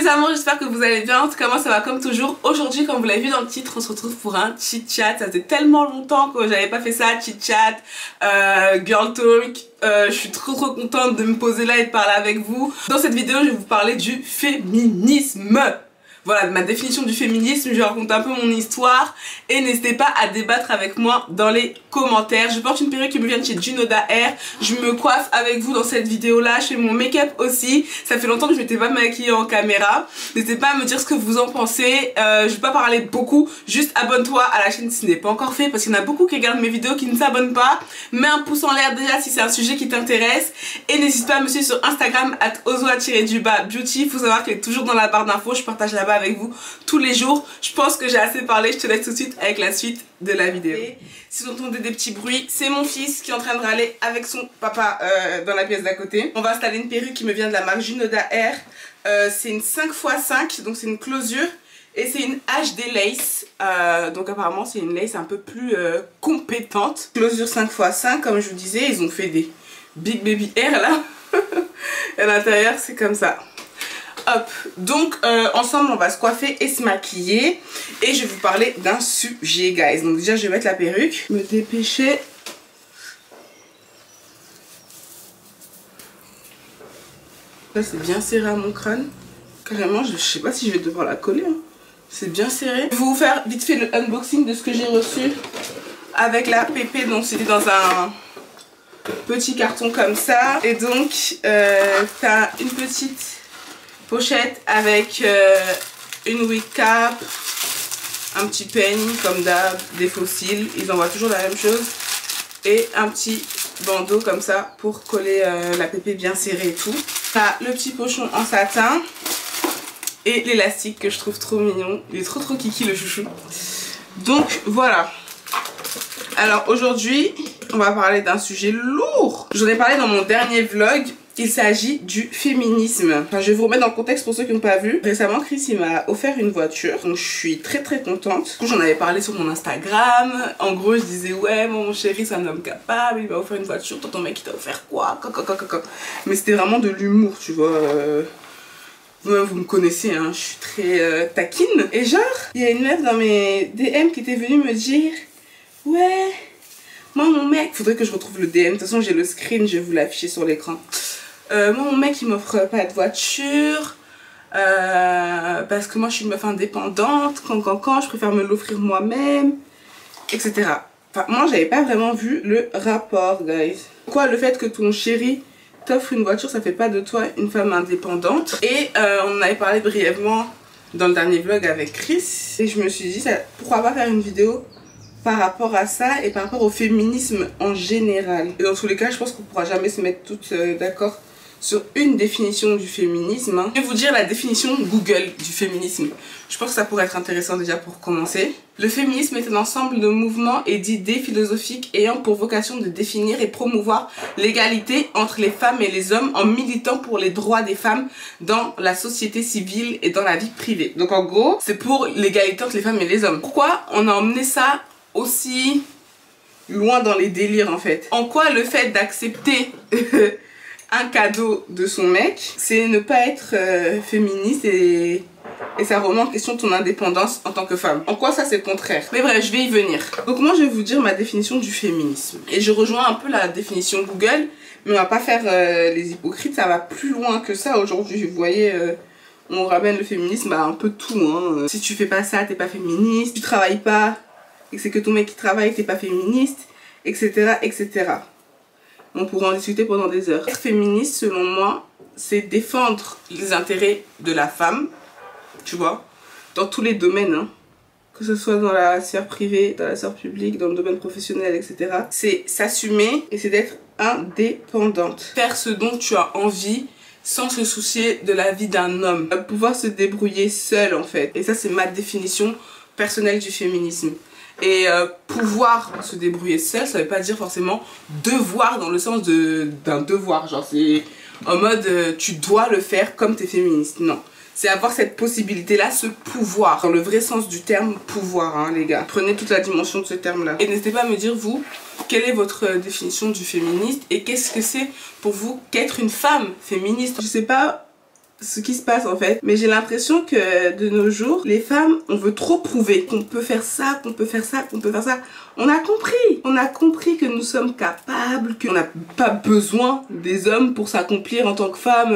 mes amours, j'espère que vous allez bien. En tout cas moi ça va comme toujours. Aujourd'hui, comme vous l'avez vu dans le titre, on se retrouve pour un chit chat. Ça faisait tellement longtemps que j'avais pas fait ça, chit chat, girl talk. Je suis trop contente de me poser là et de parler avec vous. Dans cette vidéo, je vais vous parler du féminisme. Voilà, ma définition du féminisme, je vais raconter un peu mon histoire et n'hésitez pas à débattre avec moi dans les commentaires. Je porte une perruque qui me vient de chez Junoda Hair. Je me coiffe avec vous dans cette vidéo là, je fais mon make-up aussi. Ça fait longtemps que je m'étais pas maquillée en caméra. N'hésitez pas à me dire ce que vous en pensez. Je vais pas parler beaucoup, juste abonne-toi à la chaîne si ce n'est pas encore fait parce qu'il y en a beaucoup qui regardent mes vidéos qui ne s'abonnent pas. Mets un pouce en l'air déjà si c'est un sujet qui t'intéresse et n'hésite pas à me suivre sur Instagram @ozoa-beauty. Faut savoir qu'elle est toujours dans la barre d'infos, je partage là-bas avec vous tous les jours. Je pense que j'ai assez parlé, je te laisse tout de suite avec la suite de la vidéo. Si vous entendez des petits bruits, c'est mon fils qui est en train de râler avec son papa dans la pièce d'à côté. On va installer une perruque qui me vient de la marque Junoda Hair. C'est une 5x5, donc c'est une closure. Et c'est une HD lace, donc apparemment c'est une lace un peu plus compétente. Closure 5x5, comme je vous disais, ils ont fait des big baby hair là. Et à l'intérieur c'est comme ça. Hop, donc ensemble on va se coiffer et se maquiller. Et je vais vous parler d'un sujet guys. Donc déjà je vais mettre la perruque, me dépêcher. Ça c'est bien serré à mon crâne. Carrément, je sais pas si je vais devoir la coller hein. C'est bien serré. Je vais vous faire vite fait le unboxing de ce que j'ai reçu avec la pépé. Donc c'était dans un petit carton comme ça. Et donc t'as une petite pochette avec une wig cap, un petit peigne comme d'hab, des fossiles, ils envoient toujours la même chose, et un petit bandeau comme ça pour coller la pépé bien serrée et tout. T'as le petit pochon en satin et l'élastique que je trouve trop mignon, il est trop kiki le chouchou. Donc voilà. Alors aujourd'hui on va parler d'un sujet lourd. J'en ai parlé dans mon dernier vlog. Il s'agit du féminisme. Enfin, je vais vous remettre dans le contexte pour ceux qui n'ont pas vu. Récemment, Chris il m'a offert une voiture. Donc je suis très contente. J'en avais parlé sur mon Instagram. En gros, je disais ouais, mon chéri c'est un homme capable. Il m'a offert une voiture. Toi, ton mec il t'a offert quoi? Mais c'était vraiment de l'humour, tu vois. Vous me connaissez, hein. Je suis très taquine. Et genre, il y a une meuf dans mes DM qui était venue me dire ouais, moi mon mec, faudrait que je retrouve le DM. De toute façon, j'ai le screen, je vais vous l'afficher sur l'écran. Moi mon mec il m'offre pas de voiture parce que moi je suis une meuf indépendante, quand je préfère me l'offrir moi-même, etc. Enfin moi j'avais pas vraiment vu le rapport guys. Pourquoi le fait que ton chéri t'offre une voiture ça fait pas de toi une femme indépendante? Et on en avait parlé brièvement dans le dernier vlog avec Chris et je me suis dit pourquoi pas faire une vidéo par rapport à ça et par rapport au féminisme en général. Et dans tous les cas je pense qu'on pourra jamais se mettre toutes d'accord sur une définition du féminisme. Je vais vous dire la définition Google du féminisme. Je pense que ça pourrait être intéressant déjà pour commencer. Le féminisme est un ensemble de mouvements et d'idées philosophiques ayant pour vocation de définir et promouvoir l'égalité entre les femmes et les hommes en militant pour les droits des femmes dans la société civile et dans la vie privée. Donc en gros, c'est pour l'égalité entre les femmes et les hommes. Pourquoi on a emmené ça aussi loin dans les délires en fait? En quoi le fait d'accepter un cadeau de son mec, c'est ne pas être féministe et ça remet en question ton indépendance en tant que femme. En quoi ça c'est le contraire? Mais bref, je vais y venir. Donc moi je vais vous dire ma définition du féminisme. Et je rejoins un peu la définition Google, mais on va pas faire les hypocrites, ça va plus loin que ça aujourd'hui. Vous voyez, on ramène le féminisme à un peu tout. Hein. Si tu fais pas ça, t'es pas féministe. Si tu travailles pas et que c'est que ton mec qui travaille, t'es pas féministe, etc. etc. On pourra en discuter pendant des heures. Être féministe, selon moi, c'est défendre les intérêts de la femme, tu vois, dans tous les domaines, hein. Que ce soit dans la sphère privée, dans la sphère publique, dans le domaine professionnel, etc. C'est s'assumer et c'est d'être indépendante. Faire ce dont tu as envie sans se soucier de la vie d'un homme. Pouvoir se débrouiller seul, en fait. Et ça, c'est ma définition personnelle du féminisme. Et pouvoir se débrouiller seul, ça veut pas dire forcément devoir dans le sens d'un devoir. Genre c'est en mode tu dois le faire comme t'es féministe. Non. C'est avoir cette possibilité-là, ce pouvoir. Dans le vrai sens du terme pouvoir, hein, les gars. Prenez toute la dimension de ce terme-là. Et n'hésitez pas à me dire, vous, quelle est votre définition du féministe et qu'est-ce que c'est pour vous qu'être une femme féministe? Je sais pas ce qui se passe en fait. Mais j'ai l'impression que de nos jours, les femmes, on veut trop prouver qu'on peut faire ça, qu'on peut faire ça, qu'on peut faire ça. On a compris que nous sommes capables, qu'on n'a pas besoin des hommes pour s'accomplir en tant que femme,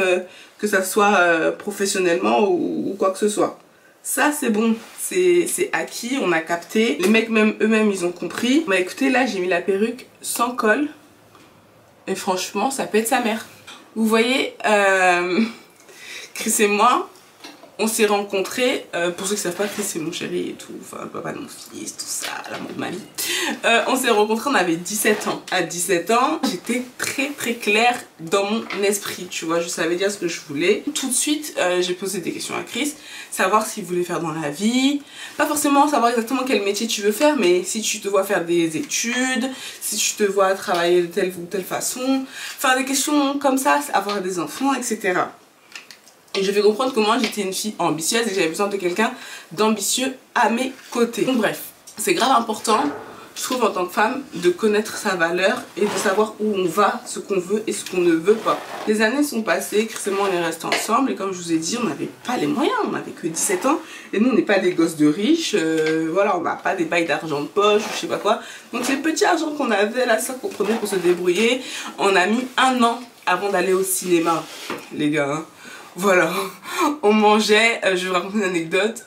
que ça soit professionnellement ou quoi que ce soit. Ça c'est bon, c'est acquis, on a capté. Les mecs même eux-mêmes ils ont compris. Bah écoutez, là j'ai mis la perruque sans col. Et franchement ça pète sa mère. Vous voyez, Chris et moi, on s'est rencontrés, pour ceux qui ne savent pas, Chris c'est mon chéri et tout, enfin le papa de mon fils, tout ça, l'amour de ma vie. On s'est rencontrés, on avait 17 ans. À 17 ans, j'étais très claire dans mon esprit, tu vois, je savais dire ce que je voulais. Tout de suite, j'ai posé des questions à Chris, savoir ce qu'il voulait faire dans la vie, pas forcément savoir exactement quel métier tu veux faire, mais si tu te vois faire des études, si tu te vois travailler de telle ou telle façon, enfin des questions comme ça, avoir des enfants, etc. Et je vais comprendre que moi j'étais une fille ambitieuse et que j'avais besoin de quelqu'un d'ambitieux à mes côtés. Donc bref, c'est grave important, je trouve, en tant que femme, de connaître sa valeur et de savoir où on va, ce qu'on veut et ce qu'on ne veut pas. Les années sont passées, Chris et moi on est restés ensemble et comme je vous ai dit, on n'avait pas les moyens, on n'avait que 17 ans et nous on n'est pas des gosses de riches, voilà, on n'a pas des bails d'argent de poche ou je sais pas quoi. Donc les petits argents qu'on avait là, ça qu'on prenait pour se débrouiller, on a mis 1 an avant d'aller au cinéma, les gars, hein. Voilà, on mangeait, je vais vous raconter une anecdote,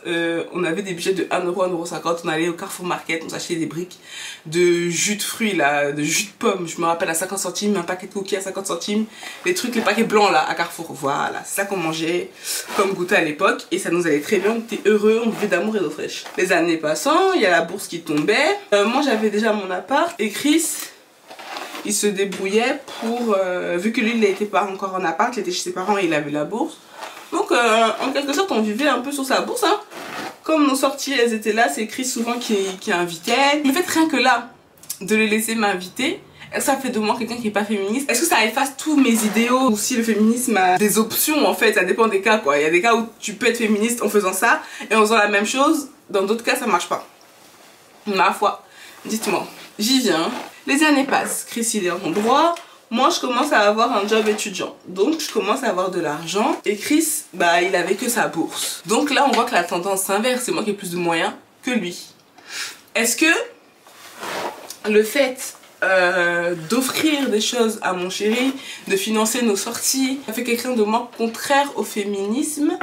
on avait des budgets de 1€, 1,50€, on allait au Carrefour Market, on s'achetait des briques de jus de fruits là, de jus de pommes, je me rappelle à 50 centimes, un paquet de cookies à 50 centimes, les trucs, les paquets blancs là à Carrefour, voilà, c'est ça qu'on mangeait comme goûter à l'époque et ça nous allait très bien, on était heureux, on vivait d'amour et d'eau fraîche. Les années passant, il y a la bourse qui tombait, moi j'avais déjà mon appart et Chris, il se débrouillait pour, vu que lui il n'était pas encore en appart, il était chez ses parents et il avait la bourse. Donc en quelque sorte on vivait un peu sur sa bourse, hein. Comme nos sorties elles étaient là, c'est Chris souvent qui invitait. Le fait rien que là, de le laisser m'inviter, est-ce que ça fait de moi quelqu'un qui n'est pas féministe? Est-ce que ça efface tous mes idéaux? Ou si le féminisme a des options en fait, ça dépend des cas quoi. Il y a des cas où tu peux être féministe en faisant ça et en faisant la même chose, dans d'autres cas ça marche pas. Ma foi, dites-moi, j'y viens. Les années passent, Chris il est en droit, moi je commence à avoir un job étudiant, donc je commence à avoir de l'argent et Chris, bah il avait que sa bourse. Donc là on voit que la tendance s'inverse, c'est moi qui ai plus de moyens que lui. Est-ce que le fait d'offrir des choses à mon chéri, de financer nos sorties, ça fait quelqu'un de moi contraire au féminisme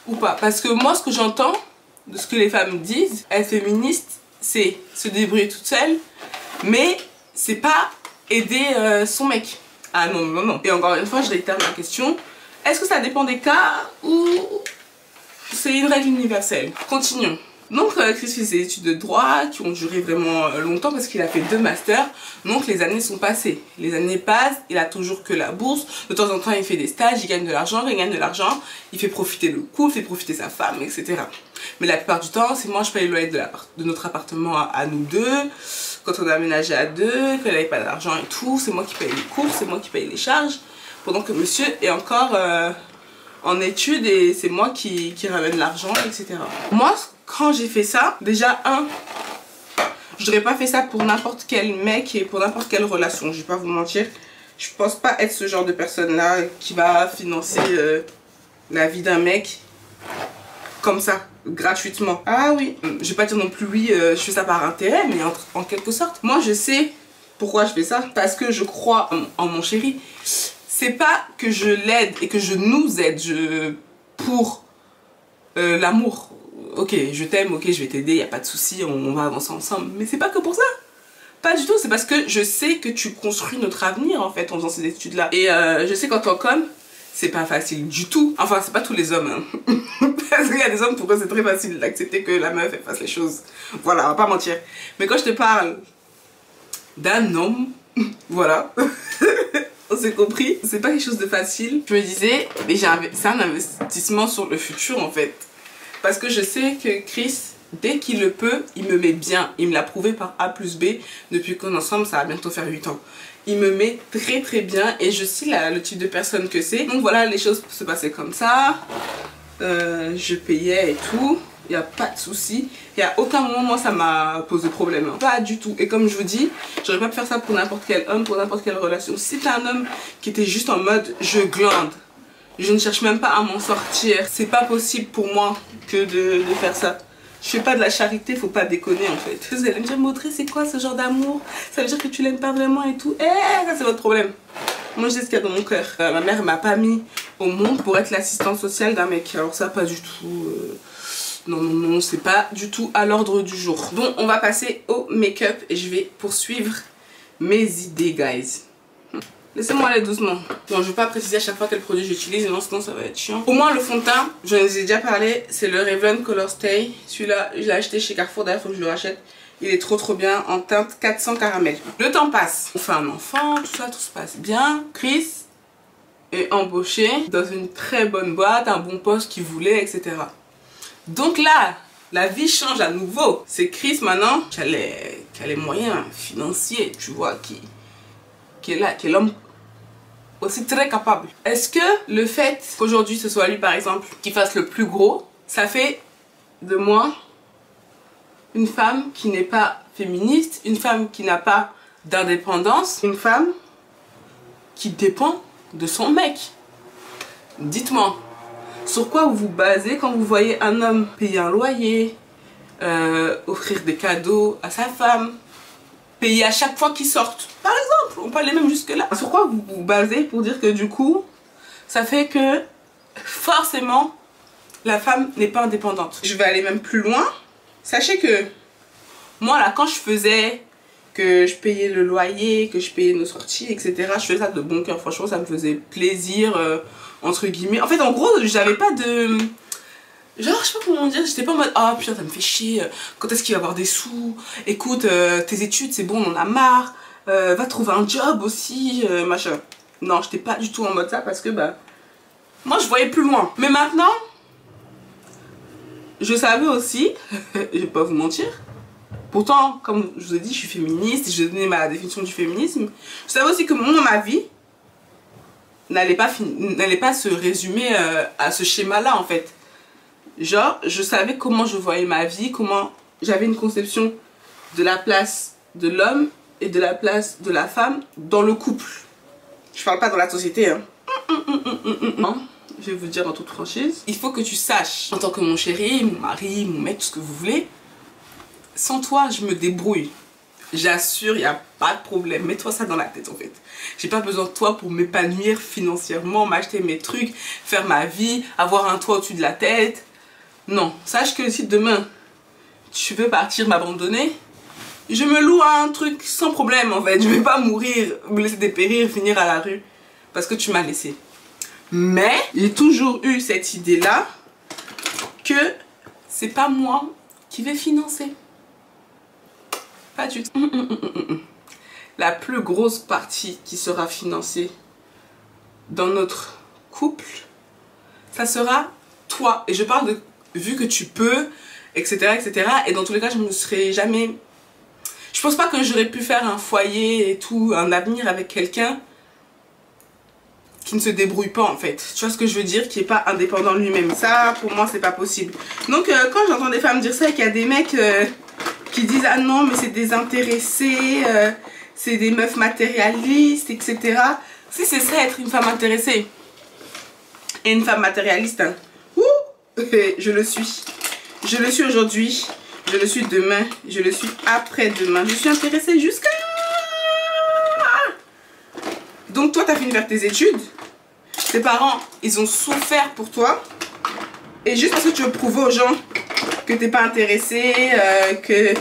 ou pas? Parce que moi ce que j'entends de ce que les femmes disent, être féministe c'est se débrouiller toute seule, mais c'est pas aider son mec. Ah non, non, non. Et encore une fois, je réitère ma question. Est-ce que ça dépend des cas ou c'est une règle universelle? Continuons. Donc Chris fait ses études de droit qui ont duré vraiment longtemps parce qu'il a fait 2 masters. Donc les années sont passées. Les années passent, il a toujours que la bourse. De temps en temps il fait des stages, il gagne de l'argent, il gagne de l'argent. Il fait profiter le couple, il fait profiter sa femme, etc. Mais la plupart du temps, c'est moi je paye le loyer de notre appartement à nous deux. Quand on a aménagé à 2, qu'elle n'avait pas d'argent et tout, c'est moi qui paye les courses, c'est moi qui paye les charges. Pendant que monsieur est encore en études et c'est moi qui ramène l'argent, etc. Moi, quand j'ai fait ça, déjà je n'aurais pas fait ça pour n'importe quel mec et pour n'importe quelle relation, je vais pas vous mentir. Je pense pas être ce genre de personne là qui va financer la vie d'un mec comme ça, gratuitement. Ah oui, je vais pas dire non plus oui, je fais ça par intérêt, mais en quelque sorte. Moi je sais pourquoi je fais ça, parce que je crois en mon chéri. C'est pas que je l'aide et que je nous aide pour l'amour. Ok, je t'aime, ok, je vais t'aider, y a pas de souci, on va avancer ensemble. Mais c'est pas que pour ça. Pas du tout, c'est parce que je sais que tu construis notre avenir en fait en faisant ces études là. Et je sais qu'en tant qu'homme, c'est pas facile du tout. Enfin, c'est pas tous les hommes, hein. Parce qu'il y a des hommes pour eux c'est très facile d'accepter que la meuf elle fasse les choses. Voilà, on va pas mentir. Mais quand je te parle d'un homme, voilà. On s'est compris, c'est pas quelque chose de facile. Je me disais, mais c'est un investissement sur le futur en fait. Parce que je sais que Chris, dès qu'il le peut, il me met bien. Il me l'a prouvé par A plus B. Depuis qu'on est ensemble, ça va bientôt faire 8 ans. Il me met très bien et je sais le type de personne que c'est. Donc voilà, les choses se passaient comme ça. Je payais et tout. Il n'y a pas de souci. Il n'y a aucun moment, moi, ça m'a posé problème. Hein. Pas du tout. Et comme je vous dis, j'aurais pas pu faire ça pour n'importe quel homme, pour n'importe quelle relation. Si c'était un homme qui était juste en mode je glande, Je ne cherche même pas à m'en sortir. C'est pas possible pour moi que de faire ça. Je fais pas de la charité, faut pas déconner en fait. Vous allez me dire, Maudrey, c'est quoi ce genre d'amour? Ça veut dire que tu l'aimes pas vraiment et tout. Ça c'est votre problème. Moi je sais ce qu'il y a dans mon cœur. Ma mère m'a pas mis au monde pour être l'assistante sociale d'un mec. Alors ça pas du tout. Non, non, non, c'est pas du tout à l'ordre du jour. Bon, on va passer au make-up et je vais poursuivre mes idées, guys. Laissez-moi aller doucement. Bon, je vais pas préciser à chaque fois quel produit j'utilise, sinon ça va être chiant. Au moins le fond de teint, j'en ai déjà parlé, c'est le Revlon Color Stay. Celui-là, je l'ai acheté chez Carrefour, d'ailleurs faut que je le rachète. Il est trop bien en teinte 400 caramel. Le temps passe. On fait un enfant, tout ça, tout se passe bien. Chris est embauché dans une très bonne boîte, un bon poste qu'il voulait, etc. Donc là, la vie change à nouveau. C'est Chris maintenant qui a les moyens financiers, tu vois, qui est là, qui est l'homme aussi très capable. Est-ce que le fait qu'aujourd'hui ce soit lui par exemple qui fasse le plus gros, ça fait de moi une femme qui n'est pas féministe, une femme qui n'a pas d'indépendance, une femme qui dépend de son mec? Dites-moi, sur quoi vous vous basez quand vous voyez un homme payer un loyer, offrir des cadeaux à sa femme, payer à chaque fois qu'ils sortent? Par exemple, on peut aller même jusque là. Sur quoi vous vous basez pour dire que du coup, ça fait que forcément, la femme n'est pas indépendante? Je vais aller même plus loin. Sachez que moi là, quand je faisais, que je payais le loyer, que je payais nos sorties, etc., je faisais ça de bon cœur. Franchement, ça me faisait plaisir, entre guillemets. En fait, en gros, j'avais pas de... Genre, je sais pas comment dire, j'étais pas en mode ah putain, ça me fait chier, quand est-ce qu'il va y avoir des sous? Écoute, tes études, c'est bon, on en a marre, va trouver un job aussi, machin. Non, j'étais pas du tout en mode ça parce que bah, moi je voyais plus loin. Mais maintenant, je savais aussi, je vais pas vous mentir, pourtant, comme je vous ai dit, je suis féministe, je vais donner ma définition du féminisme, je savais aussi que ma vie n'allait pas se résumer à ce schéma-là en fait. Genre, je savais comment je voyais ma vie, comment j'avais une conception de la place de l'homme et de la place de la femme dans le couple. Je parle pas dans la société, hein. Je vais vous le dire en toute franchise. Il faut que tu saches, en tant que mon chéri, mon mari, mon mec, tout ce que vous voulez, sans toi, je me débrouille. J'assure, il n'y a pas de problème. Mets-toi ça dans la tête en fait. J'ai pas besoin de toi pour m'épanouir financièrement, m'acheter mes trucs, faire ma vie, avoir un toit au-dessus de la tête. Non, sache que si demain tu veux partir m'abandonner, je me loue un truc sans problème en fait. Je vais pas mourir, me laisser dépérir, finir à la rue parce que tu m'as laissé. Mais j'ai toujours eu cette idée là que c'est pas moi qui vais financer. Pas du tout. La plus grosse partie qui sera financée dans notre couple, ça sera toi. Et je parle de vu que tu peux, etc., etc. Et dans tous les cas, je me serais jamais... Je pense pas que j'aurais pu faire un foyer et tout, un avenir avec quelqu'un qui ne se débrouille pas en fait. Tu vois ce que je veux dire? Qui est pas indépendant lui-même. Ça, pour moi, c'est pas possible. Donc, quand j'entends des femmes dire ça et qu'il y a des mecs qui disent ah non, mais c'est des intéressés, c'est des meufs matérialistes, etc. Si c'est ça, être une femme intéressée et une femme matérialiste, hein. Je le suis. Je le suis aujourd'hui. Je le suis demain. Je le suis après-demain. Je suis intéressée jusqu'à... Donc toi, t'as fini de faire tes études. Tes parents, ils ont souffert pour toi. Et juste parce que tu veux prouver aux gens que t'es pas intéressé, que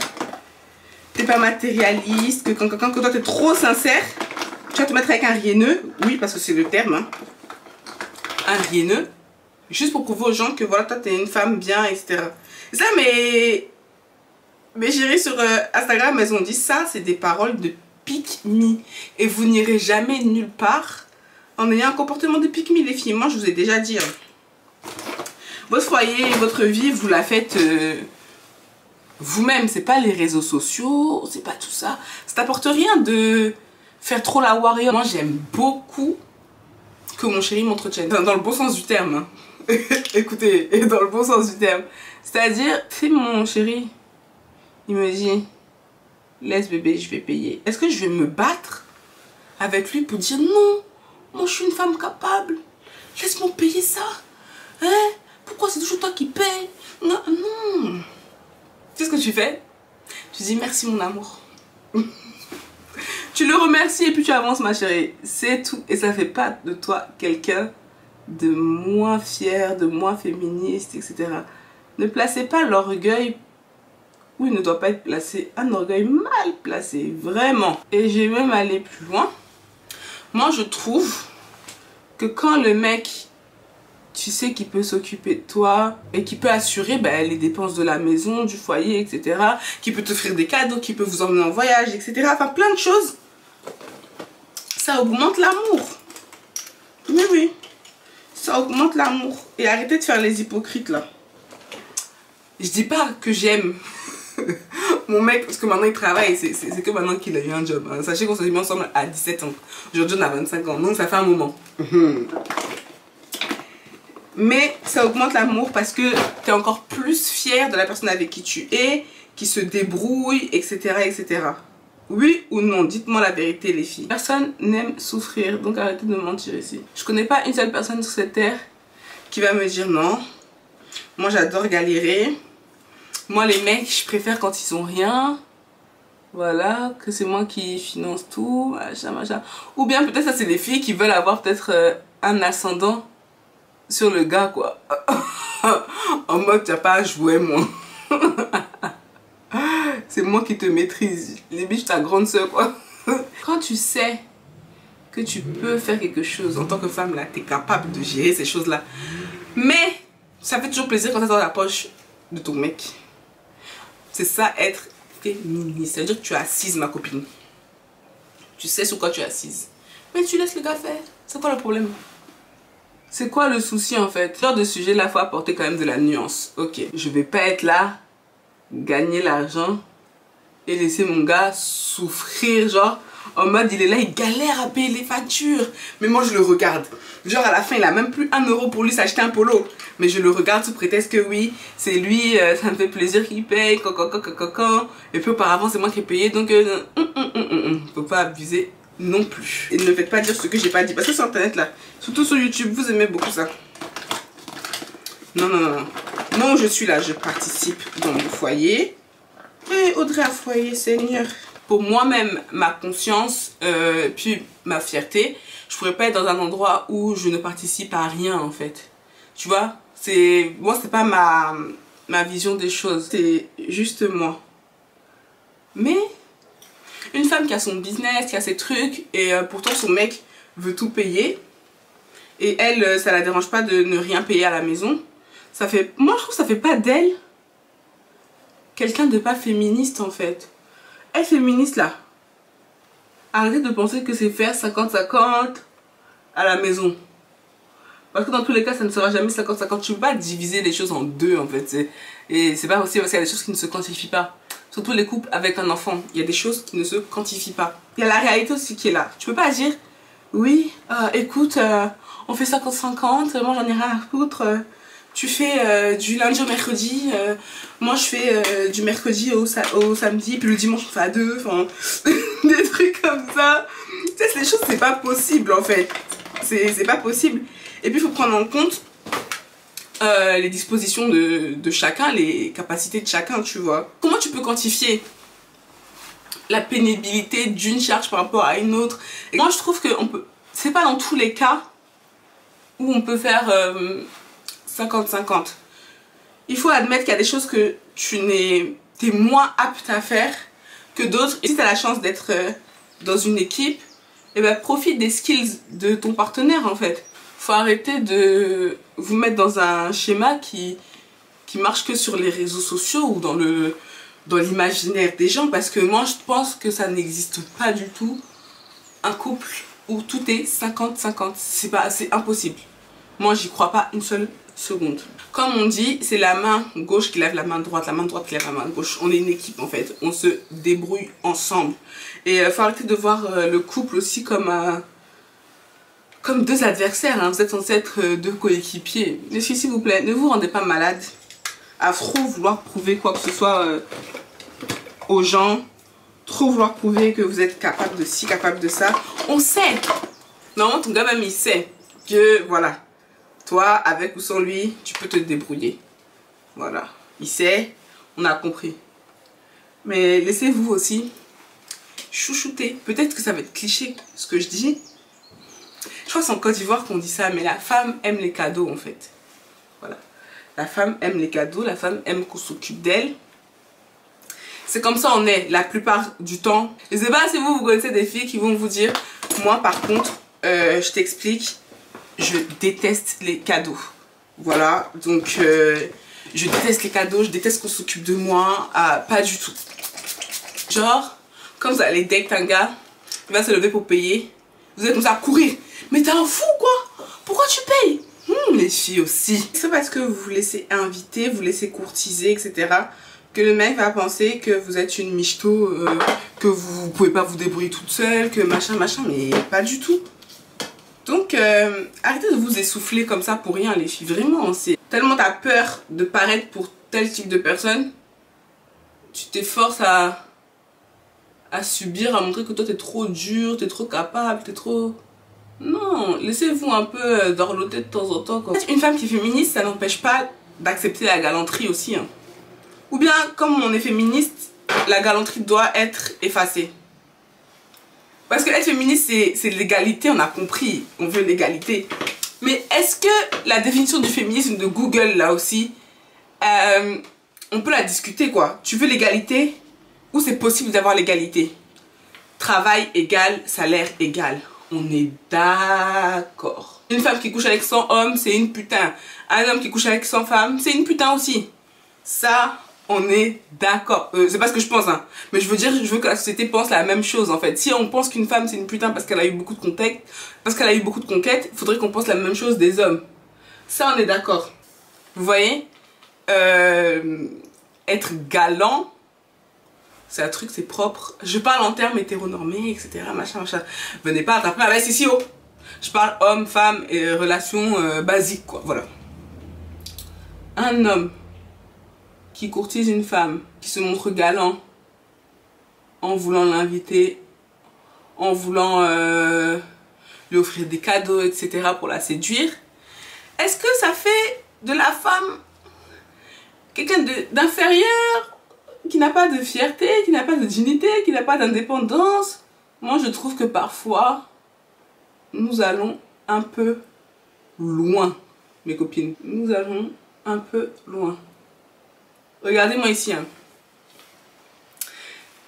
t'es pas matérialiste, que quand toi t'es trop sincère, tu vas te mettre avec un rieneux. Oui, parce que c'est le terme. Hein. Un rieneux. Juste pour prouver aux gens que voilà, toi t'es une femme bien, etc. Et ça, mes chéris sur Instagram, elles ont dit ça, c'est des paroles de pick me. Et vous n'irez jamais nulle part en ayant un comportement de pick me, les filles. Moi, je vous ai déjà dit. Hein. Votre foyer, votre vie, vous la faites vous-même. C'est pas les réseaux sociaux, c'est pas tout ça. Ça t'apporte rien de faire trop la warrior. Moi, j'aime beaucoup que mon chéri m'entretienne. Dans le bon sens du terme. Hein. Écoutez, dans le bon sens du terme. C'est-à-dire, c'est mon chéri, il me dit, laisse bébé, je vais payer. Est-ce que je vais me battre avec lui pour dire non, moi je suis une femme capable, Laisse-moi payer ça. Hein? Pourquoi c'est toujours toi qui payes? Non, non. Tu sais ce que tu fais? Tu dis merci mon amour. Tu le remercies et puis tu avances ma chérie. C'est tout. Et ça fait pas de toi quelqu'un de moins fier, de moins féministe, etc. Ne placez pas l'orgueil où il ne doit pas être placé. Un orgueil mal placé, vraiment. Et je vais même aller plus loin. Moi je trouve que quand le mec, tu sais qu'il peut s'occuper de toi et qu'il peut assurer les dépenses de la maison, du foyer, etc. Qu'il peut t'offrir des cadeaux, qu'il peut vous emmener en voyage, etc. Enfin plein de choses. Ça augmente l'amour. Mais oui, ça augmente l'amour. Et arrêtez de faire les hypocrites là. Je dis pas que j'aime mon mec parce que maintenant il travaille, c'est que maintenant qu'il a eu un job. Hein. Sachez qu'on s'est mis ensemble à 17 ans. Aujourd'hui on a 25 ans, donc ça fait un moment. Mais ça augmente l'amour parce que tu es encore plus fier de la personne avec qui tu es, qui se débrouille, etc. etc. Oui ou non? Dites-moi la vérité les filles. Personne n'aime souffrir, donc arrêtez de mentir ici. Je connais pas une seule personne sur cette terre qui va me dire non. Moi j'adore galérer. Moi les mecs je préfère quand ils ont rien. Voilà, que c'est moi qui finance tout, machin, machin. Ou bien peut-être ça c'est les filles qui veulent avoir peut-être un ascendant sur le gars quoi. En mode tu n'as pas à jouer moi. C'est moi qui te maîtrise. Les biches ta grande soeur quoi. Quand tu sais que tu peux faire quelque chose en tant que femme là, tu es capable de gérer ces choses là. Mais ça fait toujours plaisir quand tu es dans la poche de ton mec. C'est ça être féministe. Ça veut dire que tu es assise ma copine. Tu sais sur quoi tu es assise. Mais tu laisses le gars faire. C'est quoi le problème? C'est quoi le souci en fait? Ce genre de sujet là, faut apporter quand même de la nuance. Ok, je vais pas être là, gagner l'argent et laisser mon gars souffrir, genre en mode il est là, il galère à payer les factures. Mais moi je le regarde. Genre à la fin il a même plus 1 euro pour lui s'acheter un polo. Mais je le regarde sous prétexte que oui, c'est lui, ça me fait plaisir qu'il paye, et puis auparavant c'est moi qui ai payé, donc faut pas abuser non plus. Et ne faites pas dire ce que j'ai pas dit, parce que sur internet là, surtout sur YouTube, vous aimez beaucoup ça. Non, non, non. Moi où je suis là, je participe dans mon foyer. Et Audrey a foyer, Seigneur. Pour moi-même, ma conscience, puis ma fierté, je pourrais pas être dans un endroit où je ne participe à rien en fait. Tu vois, moi c'est pas ma vision des choses, c'est juste moi. Mais une femme qui a son business, qui a ses trucs, et pourtant son mec veut tout payer, et elle, ça la dérange pas de ne rien payer à la maison, ça fait, moi je trouve que ça fait pas d'elle quelqu'un de pas féministe en fait. Elle féministe là, arrêtez de penser que c'est faire 50-50 à la maison. Parce que dans tous les cas, ça ne sera jamais 50-50. Tu ne peux pas diviser les choses en deux en fait. Et c'est pas possible parce qu'il y a des choses qui ne se quantifient pas. Surtout les couples avec un enfant. Il y a des choses qui ne se quantifient pas. Il y a la réalité aussi qui est là. Tu peux pas dire, oui, écoute, on fait 50-50, moi j'en ai rien à foutre. Tu fais du lundi au mercredi, moi je fais du mercredi au samedi, puis le dimanche on fait à deux. Enfin, des trucs comme ça. Tu sais, ces choses, c'est pas possible en fait. C'est pas possible. Et puis il faut prendre en compte les dispositions de chacun, les capacités de chacun, tu vois. Comment tu peux quantifier la pénibilité d'une charge par rapport à une autre? Et moi je trouve que c'est pas dans tous les cas où on peut faire 50-50. Il faut admettre qu'il y a des choses que t'es moins apte à faire que d'autres. Et si tu as la chance d'être dans une équipe, et ben profite des skills de ton partenaire en fait. Faut arrêter de vous mettre dans un schéma qui marche que sur les réseaux sociaux ou dans l'imaginaire des gens, parce que moi je pense que ça n'existe pas du tout un couple où tout est 50-50. C'est impossible. Moi j'y crois pas une seule seconde. Comme on dit, c'est la main gauche qui lève la main droite qui lève la main gauche. On est une équipe en fait, on se débrouille ensemble. Et il faut arrêter de voir le couple aussi comme deux adversaires, hein. Vous êtes censés être deux coéquipiers. Les filles, s'il vous plaît, ne vous rendez pas malade à trop vouloir prouver quoi que ce soit aux gens, trop vouloir prouver que vous êtes capable de ci, capable de ça. On sait, normalement ton gars même il sait que voilà, Toi, avec ou sans lui, tu peux te débrouiller. Voilà. Il sait, on a compris. Mais laissez-vous aussi chouchouter. Peut-être que ça va être cliché ce que je dis. Je crois que c'est en Côte d'Ivoire qu'on dit ça, mais la femme aime les cadeaux en fait. Voilà. La femme aime les cadeaux, la femme aime qu'on s'occupe d'elle. C'est comme ça on est la plupart du temps. Je sais pas si vous connaissez des filles qui vont vous dire, moi par contre, je t'explique, je déteste les cadeaux. Voilà, donc je déteste les cadeaux, je déteste qu'on s'occupe de moi, pas du tout. Genre, quand vous allez date un gars, il va se lever pour payer, vous allez comme ça courir. Mais t'es un fou quoi? Pourquoi tu payes? Les filles aussi. C'est parce que vous vous laissez inviter, vous laissez courtiser, etc. que le mec va penser que vous êtes une michto, que vous pouvez pas vous débrouiller toute seule, que machin, mais pas du tout. Donc, arrêtez de vous essouffler comme ça pour rien, les filles. Vraiment, c'est tellement t'as peur de paraître pour tel type de personne, tu t'efforces à subir, à montrer que toi t'es trop dur, t'es trop capable, t'es trop... Non, laissez-vous un peu dorloter de temps en temps. Quoi. Une femme qui est féministe, ça n'empêche pas d'accepter la galanterie aussi. Hein. Ou bien, comme on est féministe, la galanterie doit être effacée. Parce que être féministe, c'est l'égalité, on a compris, on veut l'égalité. Mais est-ce que la définition du féminisme de Google, là aussi, on peut la discuter quoi? Tu veux l'égalité? Ou c'est possible d'avoir l'égalité? Travail égal, salaire égal. On est d'accord. Une femme qui couche avec 100 hommes, c'est une putain. Un homme qui couche avec 100 femmes, c'est une putain aussi. Ça, on est d'accord. C'est pas ce que je pense, hein. Mais je veux dire, je veux que la société pense la même chose, en fait. Si on pense qu'une femme, c'est une putain parce qu'elle a eu beaucoup de conquêtes, il faudrait qu'on pense la même chose des hommes. Ça, on est d'accord. Vous voyez? Être galant, c'est un truc, c'est propre. Je parle en termes hétéronormés, etc. Machin. Venez pas attraper avec ici, oh. Je parle homme, femme et relations basiques, quoi. Voilà. Un homme qui courtise une femme, qui se montre galant en voulant l'inviter, en voulant lui offrir des cadeaux, etc. pour la séduire. Est-ce que ça fait de la femme quelqu'un d'inférieur, qui n'a pas de fierté, qui n'a pas de dignité, qui n'a pas d'indépendance? Moi, je trouve que parfois, nous allons un peu loin, mes copines. Nous allons un peu loin. Regardez-moi ici. Hein.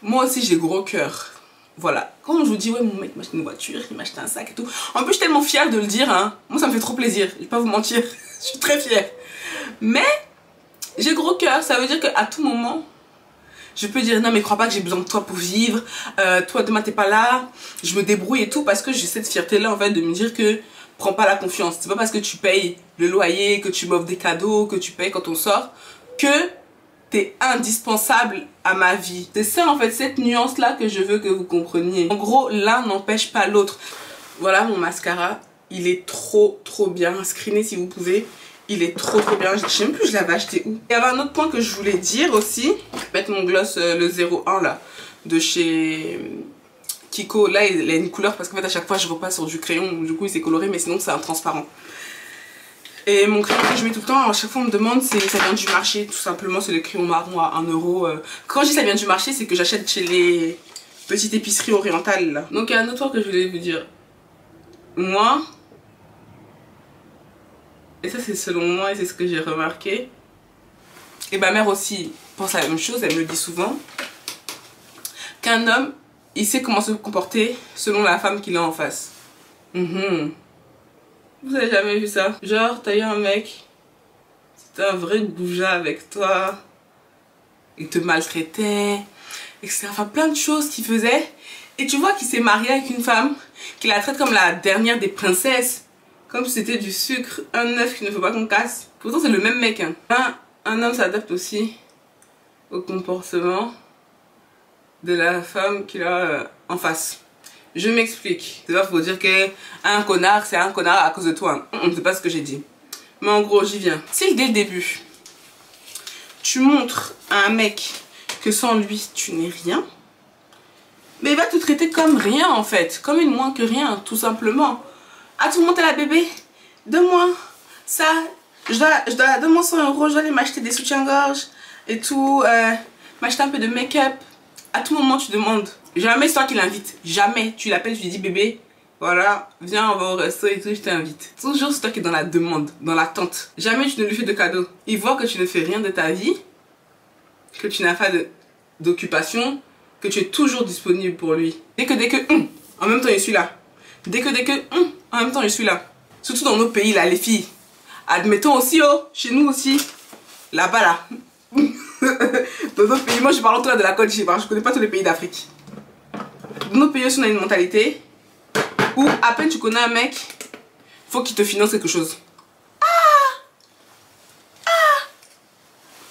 Moi aussi, j'ai gros cœur. Voilà. Quand je vous dis, ouais, mon mec m'a acheté une voiture, il m'a acheté un sac et tout. En plus, je suis tellement fière de le dire. Hein. Moi, ça me fait trop plaisir. Je vais pas vous mentir. Je suis très fière. Mais, j'ai gros cœur. Ça veut dire qu'à tout moment, je peux dire non mais crois pas que j'ai besoin de toi pour vivre, toi demain t'es pas là, je me débrouille et tout parce que j'ai cette fierté là en fait de me dire que prends pas la confiance. C'est pas parce que tu payes le loyer, que tu m'offres des cadeaux, que tu payes quand on sort, que t'es indispensable à ma vie. C'est ça en fait, cette nuance là que je veux que vous compreniez. En gros l'un n'empêche pas l'autre. Voilà mon mascara, il est trop bien, screenez si vous pouvez. Il est trop bien, je sais même plus je l'avais acheté où. Il y avait un autre point que je voulais dire aussi. Mettre mon gloss le 01 là, de chez Kiko. Là il a une couleur parce qu'en fait à chaque fois je repasse sur du crayon. Du coup il s'est coloré mais sinon c'est un transparent. Et mon crayon que je mets tout le temps, à chaque fois on me demande si ça vient du marché. Tout simplement c'est le crayon marron à 1 €. Quand je dis ça vient du marché c'est que j'achète chez les petites épiceries orientales là. Donc il y a un autre point que je voulais vous dire. Moi... Et ça c'est selon moi et c'est ce que j'ai remarqué. Et ma mère aussi pense la même chose, elle me le dit souvent. Qu'un homme, il sait comment se comporter selon la femme qu'il a en face. Vous avez jamais vu ça? Genre t'as eu un mec, c'était un vrai goujat avec toi. Il te maltraitait, etc. Enfin plein de choses qu'il faisait. Et tu vois qu'il s'est marié avec une femme qui la traite comme la dernière des princesses. Comme si c'était du sucre, un œuf qu'il ne faut pas qu'on casse. Pourtant c'est le même mec. Hein. Un homme s'adapte aussi au comportement de la femme qu'il a en face. Je m'explique. C'est pas pour dire qu'un connard c'est un connard à cause de toi. C'est pas ce que j'ai dit. Mais en gros j'y viens. Si dès le début tu montres à un mec que sans lui tu n'es rien, mais il va te traiter comme rien en fait. Comme une moins que rien tout simplement. À tout le monde t'es la bébé, donne-moi, Ça, donne-moi 100 €, je dois aller m'acheter des soutiens-gorge et tout, m'acheter un peu de make-up. À tout moment, tu demandes. Jamais c'est toi qui l'invites. Jamais. Tu l'appelles, tu lui dis bébé, voilà, viens, on va au resto et tout, je t'invite. Toujours c'est toi qui es dans la demande, dans l'attente. Jamais tu ne lui fais de cadeaux. Il voit que tu ne fais rien de ta vie, que tu n'as pas d'occupation, que tu es toujours disponible pour lui. Dès que, en même temps je suis là. Dès que, en même temps je suis là. Surtout dans nos pays là, les filles. Admettons aussi, oh, chez nous aussi. Là-bas là. Dans nos pays, moi je parle en tout cas de la Côte d'Ivoire, je connais pas tous les pays d'Afrique. Dans nos pays aussi on a une mentalité où à peine tu connais un mec, faut qu'il te finance quelque chose.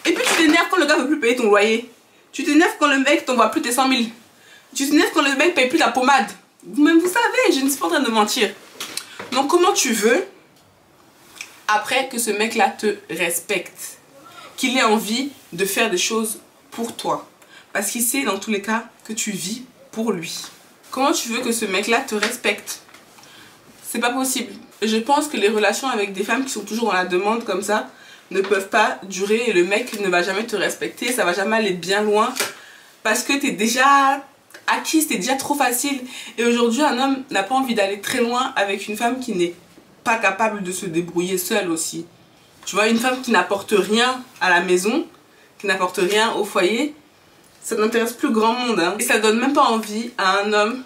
Et puis tu t'énerves quand le gars veut plus payer ton loyer. Tu t'énerves quand le mec t'envoie plus tes 100 000. Tu t'énerves quand le mec paye plus ta pommade. Même vous savez, je ne suis pas en train de mentir. Donc comment tu veux, après que ce mec-là te respecte, qu'il ait envie de faire des choses pour toi? Parce qu'il sait dans tous les cas que tu vis pour lui. Comment tu veux que ce mec-là te respecte? C'est pas possible. Je pense que les relations avec des femmes qui sont toujours dans la demande comme ça ne peuvent pas durer et le mec ne va jamais te respecter, ça va jamais aller bien loin parce que t'es déjà acquise, t'es déjà trop facile. Et aujourd'hui, un homme n'a pas envie d'aller très loin avec une femme qui n'est pas capable de se débrouiller seule aussi. Tu vois, une femme qui n'apporte rien à la maison, qui n'apporte rien au foyer, ça n'intéresse plus grand monde, hein. Et ça donne même pas envie à un homme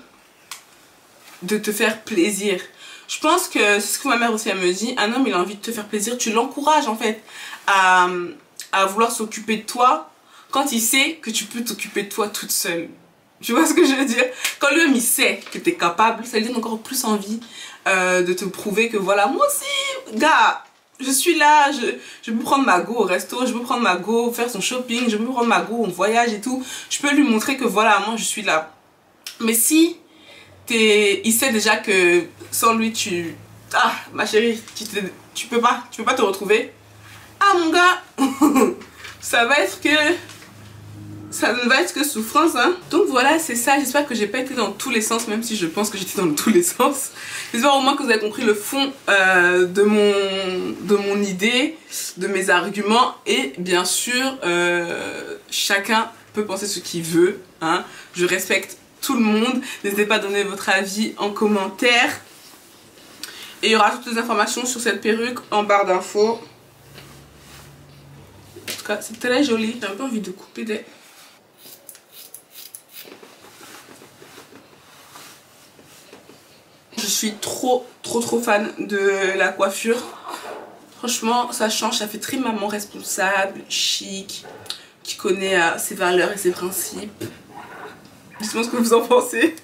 de te faire plaisir. Je pense que c'est ce que ma mère aussi elle me dit, un homme il a envie de te faire plaisir, tu l'encourages en fait à vouloir s'occuper de toi quand il sait que tu peux t'occuper de toi toute seule. Tu vois ce que je veux dire? Quand l'homme il sait que tu es capable, ça lui donne encore plus envie de te prouver que voilà, moi aussi, gars, je suis là, je peux prendre ma go au resto, je peux prendre ma go faire son shopping, je peux prendre ma go en voyage et tout. Je peux lui montrer que voilà, moi je suis là. Mais si il sait déjà que sans lui tu... Ah, ma chérie, tu peux pas te retrouver. Ah mon gars, ça ne va être que souffrance, hein. Donc voilà, c'est ça. J'espère que j'ai pas été dans tous les sens, même si je pense que j'étais dans tous les sens. J'espère au moins que vous avez compris le fond de mon idée, de mes arguments. Et bien sûr, chacun peut penser ce qu'il veut, hein. Je respecte tout le monde. N'hésitez pas à donner votre avis en commentaire. Et il y aura toutes les informations sur cette perruque en barre d'infos. En tout cas, c'est très joli. J'ai un peu envie de couper des... Je suis trop fan de la coiffure. Franchement, ça change, ça fait très maman responsable, chic, qui connaît ses valeurs et ses principes. Dites-moi ce que vous en pensez.